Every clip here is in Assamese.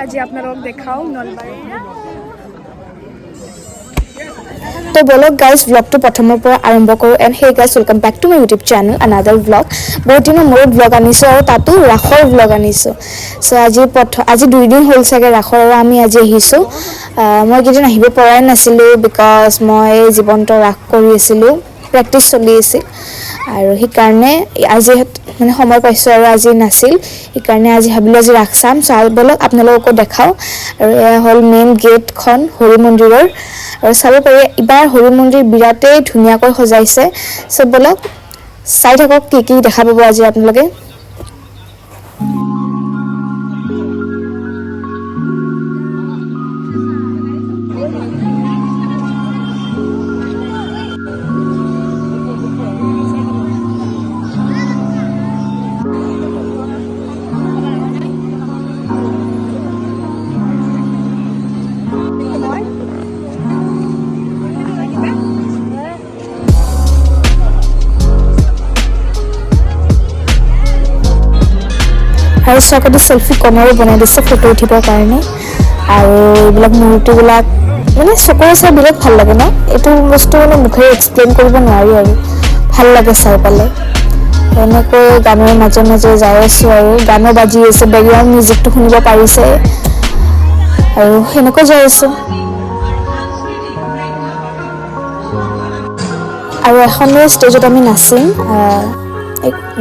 আজি আপোনালোকক দেখাও নলবাৰী। তো বলক গাইজ ব্লগটো প্ৰথমৰ পৰা আৰম্ভ কৰোঁ। And hey guys welcome back to my YouTube channel another blog. বহুত দিনৰ মূৰত ব্লগ আনিছোঁ আৰু তাতো ৰাসৰ ব্লগ আনিছোঁ। চ' আজি 2 দিন হ'ল চাগে ৰাসৰ, আৰু আমি আজি আহিছোঁ। মই কেইদিন আহিব পৰাই নাছিলোঁ বিকজ মই জীৱন্ত ৰাস কৰি আছিলোঁ, প্ৰেক্টিচ চলি আছিল, আৰু সেইকাৰণে আজি মানে সময় পাইছোঁ আৰু আজি নাছিল, সেইকাৰণে আজি ভাবিলোঁ আজি ৰাস চাম। চ' বলক আপোনালোককো দেখাওঁ। আৰু এয়া হ'ল মেইন গেটখন হৰি মন্দিৰৰ, আৰু চাব পাৰি এইবাৰ হৰি মন্দিৰ বিৰাটেই ধুনীয়াকৈ সজাইছে। চ' বলক চাই থাকক কি কি দেখা পাব আজি আপোনালোকে। আৰু চকতে চেল্ফি কৰ্ণাৰো বনাই দিছে ফটো উঠিবৰ কাৰণে। আৰু এইবিলাক মূৰ্তিবিলাক মানে চকুৰে চাই বিৰাট ভাল লাগে ন, এইটো বস্তু মানে মুখেৰে এক্সপ্লেইন কৰিব নোৱাৰি, আৰু ভাল লাগে চাই পেলাই। এনেকৈ গানৰ মাজে মাজে যাই আছোঁ, আৰু গানো বাজি আছে, বেকগ্ৰাউণ্ড মিউজিকটো শুনিব পাৰিছে, আৰু সেনেকৈ যাই আছোঁ। আৰু এখনেই ষ্টেজত আমি নাচিম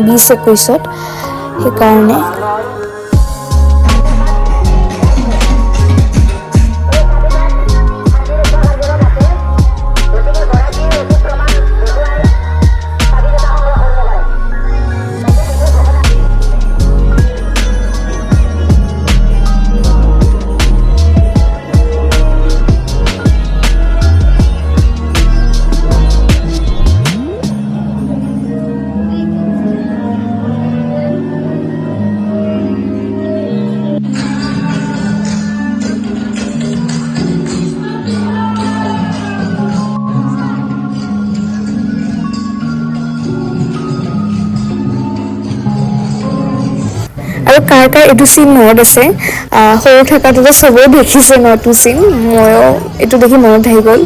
20-21ত, সেইকাৰণে আৰু কাৰ কাৰ এইটো চিন মনত আছে। সৰু থকাটোতো চবেই দেখিছে ন এইটো চিন, ময়ো এইটো দেখি মনত আহি গ'ল।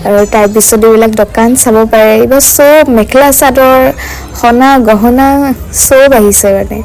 আৰু তাৰপিছত এইবিলাক দোকান চাব পাৰে, এইবোৰ চব মেখেলা চাদৰ, সোণা গহনা চব আহিছে মানে।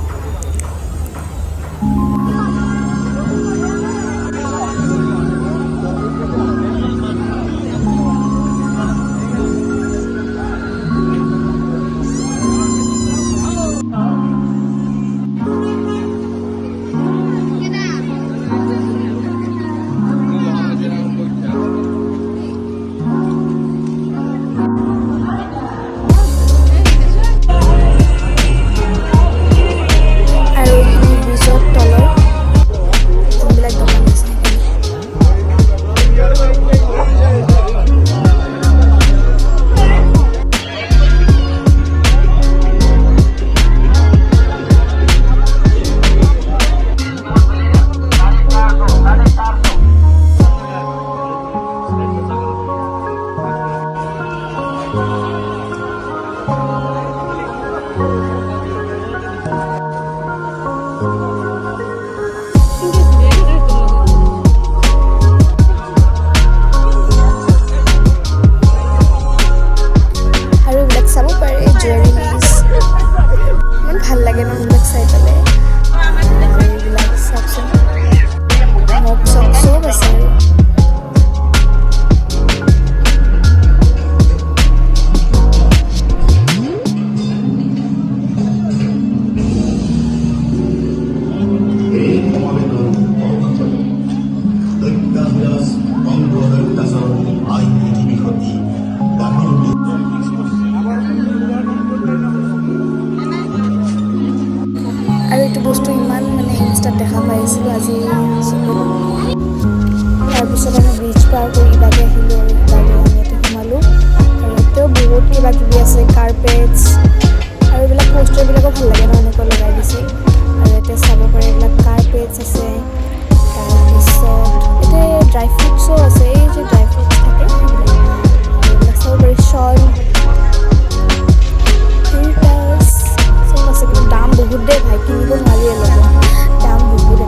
ভাল লাগে ন এইবিলাক চাই পেলাই। এইবিলাক চাওকচোন, মগ চগ চব আছে। আৰু এইটো বস্তু ইমান মানে ইনষ্টাত দেখা পাইছিলোঁ আজি। তাৰপিছত আমি ব্ৰিজ পাৰ কৰি ইবাগে আহিলোঁ, আৰু ইবাগে আমি ইয়াতে সোমালোঁ। আৰু ইয়াতেও বহুত কিবা কিবি আছে, কাৰ্পেটছ আৰু এইবিলাক পষ্টাৰবিলাকো ভাল লাগে ন, এনেকুৱা লগাই দিছে। আৰু ইয়াতে চাব পাৰে এইবিলাক কাৰ্পেটছ আছে। তাৰপিছত ইয়াতে ড্ৰাই ফ্ৰুটছো আছে, এই যে ড্ৰাই ফ্ৰুটছ থাকে এইবিলাক চাব পাৰি। শ্বল চব আছে, কিন্তু দাম বহুত দেই ভাই, কিনিব নোৱাৰি, দাম বহুত।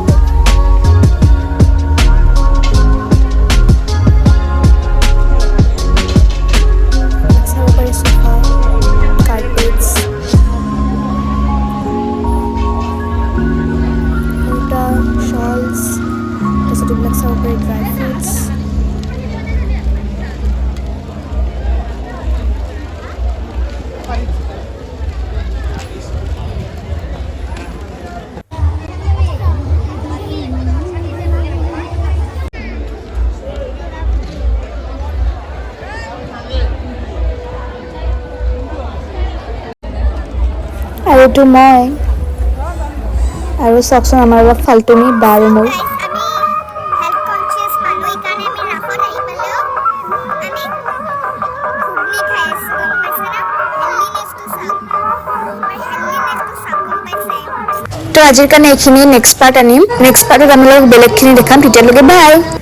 আৰু এইটো মই আৰু চাওকচোন আমাৰ অলপ ফাল্টুনি বা আৰু মোৰ তো আজিৰ কাৰণে এইখিনিয়ে নেক্সট পাৰ্ট আনিম নেক্সট পাৰ্টত আমি বেলেগখিনি দেখাম তেতিয়ালৈকে বাই